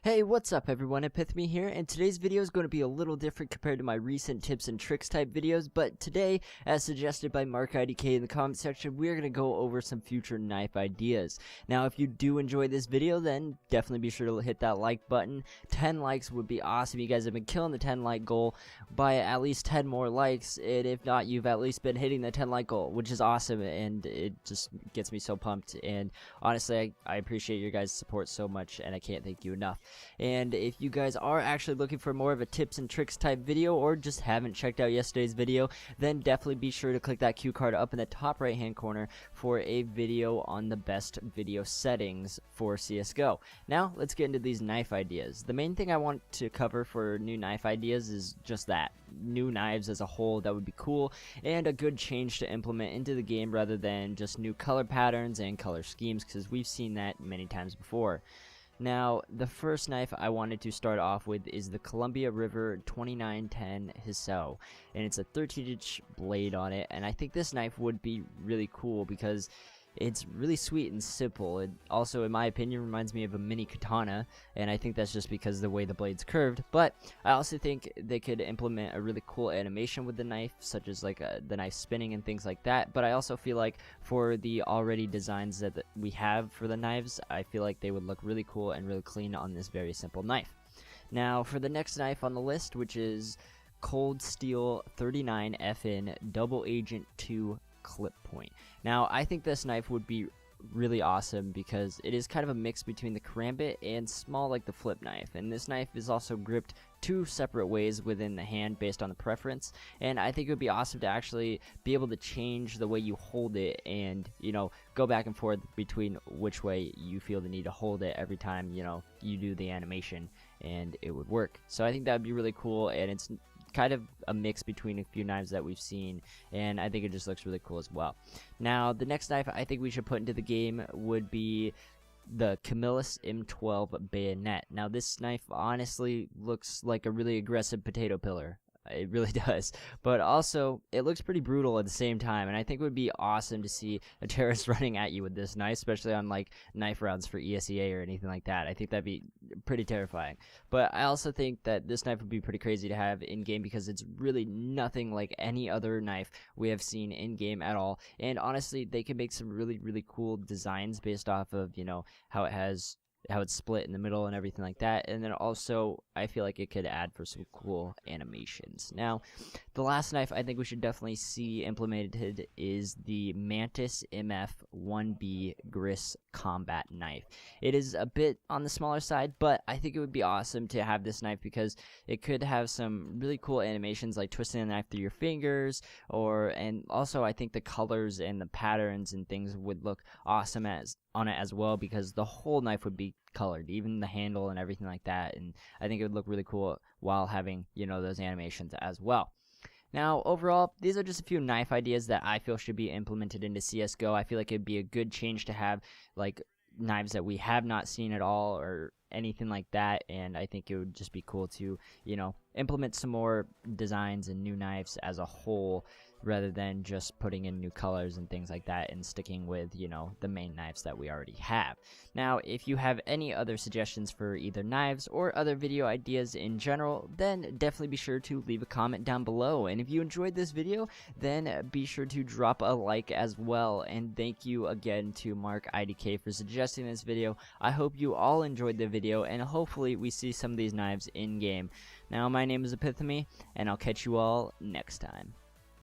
Hey, what's up everyone, Epithemy here, and today's video is going to be a little different compared to my recent tips and tricks type videos, but today, as suggested by Mark IDK in the comment section, we're going to go over some future knife ideas. Now, if you do enjoy this video, then definitely be sure to hit that like button. 10 likes would be awesome. You guys have been killing the 10 like goal by at least 10 more likes, and if not, you've at least been hitting the 10 like goal, which is awesome, and it just gets me so pumped, and honestly, I appreciate your guys' support so much, and I can't thank you enough. And if you guys are actually looking for more of a tips and tricks type video, or just haven't checked out yesterday's video, then definitely be sure to click that cue card up in the top right hand corner for a video on the best video settings for CSGO. Now let's get into these knife ideas. The main thing I want to cover for new knife ideas is just that, new knives as a whole that would be cool and a good change to implement into the game rather than just new color patterns and color schemes, because we've seen that many times before. Now, the first knife I wanted to start off with is the Columbia River 2910 Hisso, and it's a 13-inch blade on it, and I think this knife would be really cool because it's really sweet and simple. It also, in my opinion, reminds me of a mini katana, and I think that's just because of the way the blade's curved, but I also think they could implement a really cool animation with the knife, such as like the knife spinning and things like that. But I also feel like for the already designs that we have for the knives, I feel like they would look really cool and really clean on this very simple knife. Now for the next knife on the list, which is Cold Steel 39FN Double Agent 2 clip point. Now I think this knife would be really awesome because it is kind of a mix between the karambit and small like the flip knife, and this knife is also gripped two separate ways within the hand based on the preference, and I think it would be awesome to actually be able to change the way you hold it and, you know, go back and forth between which way you feel the need to hold it every time, you know, you do the animation, and it would work. So I think that would be really cool, and it's kind of a mix between a few knives that we've seen, and I think it just looks really cool as well. Now the next knife I think we should put into the game would be the Camillus M12 bayonet. Now this knife honestly looks like a really aggressive potato pillar. It really does, but also it looks pretty brutal at the same time, and I think it would be awesome to see a terrorist running at you with this knife, especially on like knife rounds for ESEA or anything like that. I think that'd be pretty terrifying. But I also think that this knife would be pretty crazy to have in game because it's really nothing like any other knife we have seen in game at all, and honestly they can make some really cool designs based off of, you know, how it's split in the middle and everything like that, and then also I feel like it could add for some cool animations. Now the last knife I think we should definitely see implemented is the Mantis MF1 Gris combat knife. It is a bit on the smaller side, but I think it would be awesome to have this knife because it could have some really cool animations like twisting the knife through your fingers, and also I think the colors and the patterns and things would look awesome on it as well, because the whole knife would be colored, even the handle and everything like that, and I think it would look really cool while having, you know, those animations as well. Now overall, these are just a few knife ideas that I feel should be implemented into CSGO. I feel like it'd be a good change to have like knives that we have not seen at all or anything like that, and I think it would just be cool to, you know, implement some more designs and new knives as a whole rather than just putting in new colors and things like that and sticking with, you know, the main knives that we already have. Now if you have any other suggestions for either knives or other video ideas in general, then definitely be sure to leave a comment down below, and if you enjoyed this video then be sure to drop a like as well. And thank you again to Mark IDK for suggesting this video. I hope you all enjoyed the video, and hopefully we see some of these knives in game. Now my name is Epithemy, and I'll catch you all next time.